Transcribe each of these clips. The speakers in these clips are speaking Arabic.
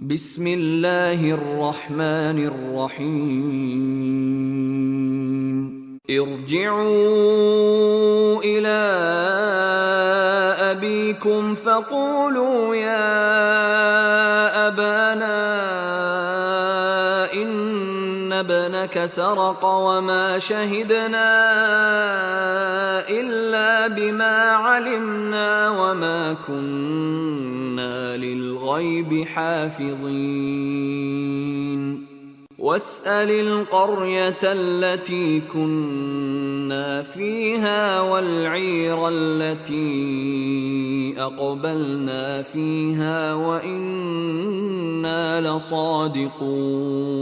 بسم الله الرحمن الرحيم ارجعوا إلى أبيكم فقولوا يا أبانا إن ابنك سرق وما شهدنا إلا بما علمنا وما كنا للغيب حافظين واسأل القرية التي كنا فيها والعير التي أقبلنا فيها وإنا لصادقون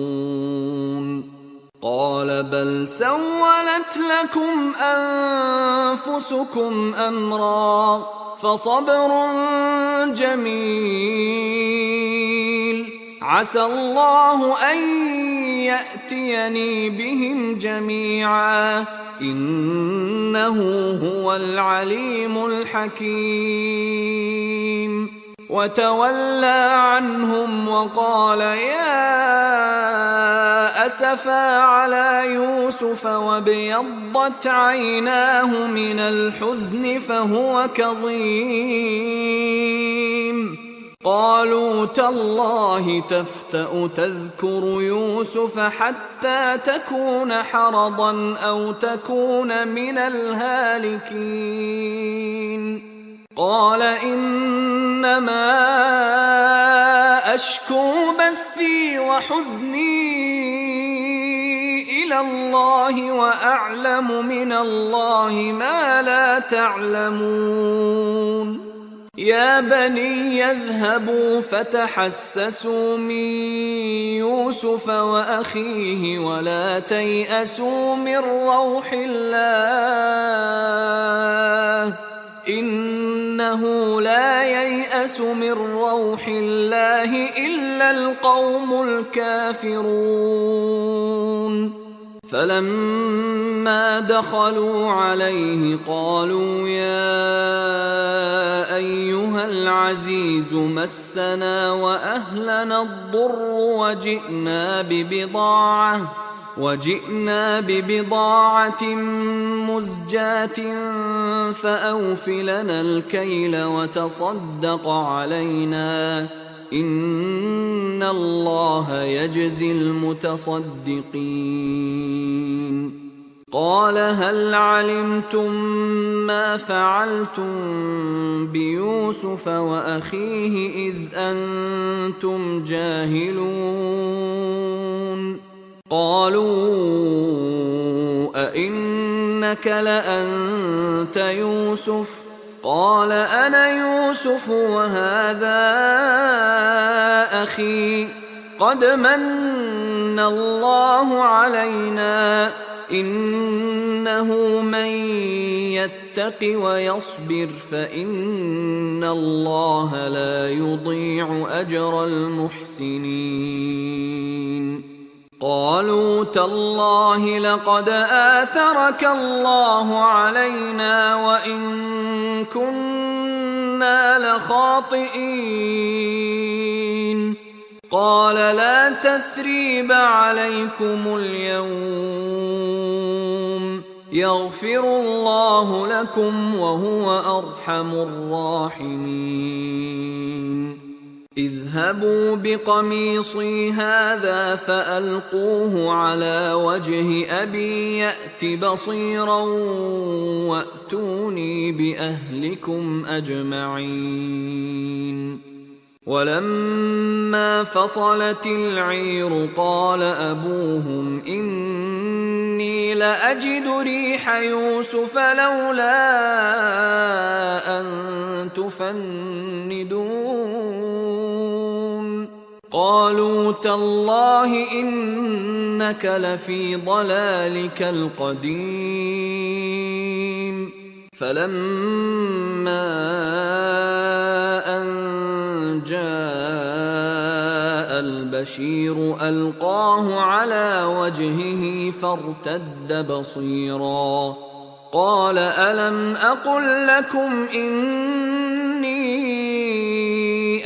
قال بل سولت لكم أنفسكم أمرا فصبر جميل عسى الله أن يأتيني بهم جميعا إنه هو العليم الحكيم وتولى عنهم وقال يا أسفا على يوسف وابيضت عيناه من الحزن فهو كظيم قالوا تالله تفتأ تذكر يوسف حتى تكون حرضا أو تكون من الهالكين قال إنما أشكو بثي وحزني إلى الله وأعلم من الله ما لا تعلمون يا بني يذهبوا فتحسسوا من يوسف وأخيه ولا تيأسوا من روح الله إنه لا ييأس من روح الله إلا القوم الكافرون فلما دخلوا عليه قالوا يا أيها العزيز مسنا وأهلنا الضر وجئنا ببضاعة مزجاة فأوف لنا الكيل وتصدق علينا إن الله يجزي المتصدقين قال هل علمتم ما فعلتم بيوسف وأخيه إذ أنتم جاهلون قالوا أئنك لأنت يوسف قال أنا يوسف وهذا أخي قد من الله علينا إنه من يتق ويصبر فإن الله لا يضيع أجر المحسنين قالوا تالله لقد آثرك الله علينا وإن كنا لخاطئين قال لا تثريب عليكم اليوم يغفر الله لكم وهو أرحم الراحمين اذهبوا بقميصي هذا فألقوه على وجه أبي يأت بصيرا وأتوني بأهلكم أجمعين ولما فصلت العير قال أبوهم إني لأجد ريح يوسف لولا أن تفندون قالوا تالله إنك لفي ضلالك القديم فلما أن جاء البشير ألقاه على وجهه فارتد بصيرا قال ألم أقل لكم إني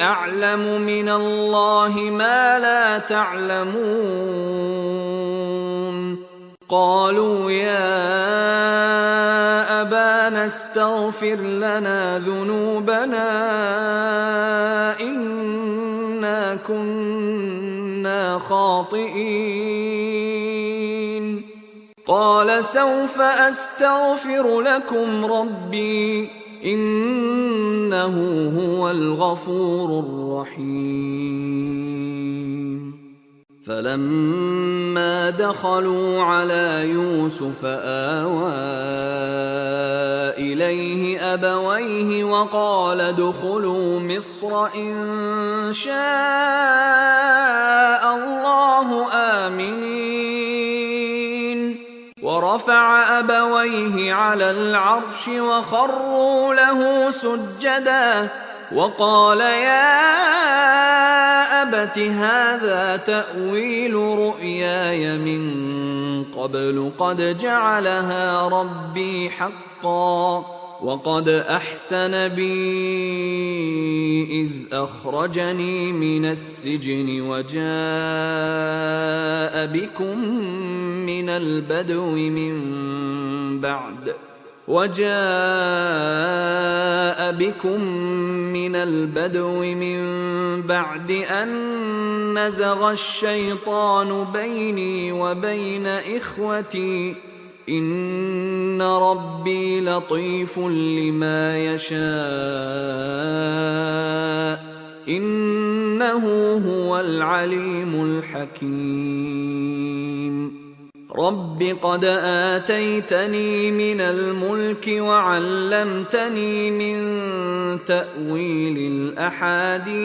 أعلم من الله ما لا تعلمون. قالوا يا أبانا استغفر لنا ذنوبنا إنا كنا خاطئين. قال سوف أستغفر لكم ربي إنه هو الغفور الرحيم. فلما دخلوا على يوسف آوى إليه أبويه وقال ادخلوا مصر إن شاء الله آمنين. ورفع أبويه على العرش وخروا له سجدا وقال يا أبت هذا تأويل رؤياي من قبل قد جعلها ربي حقا وقد أحسن بي إذ أخرجني من السجن وجاء بكم من البدو من بعد أن نزغ الشيطان بيني وبين إخوتي إن ربي لطيف لما يشاء إنه هو العليم الحكيم. رب قد آتيتني من الملك وعلمتني من تأويل الأحاديث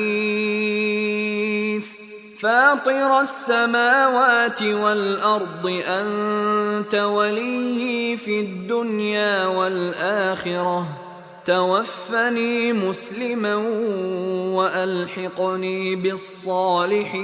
فاطر السماوات والأرض أنت وليي في الدنيا والآخرة توفني مسلما وألحقني بالصالحين.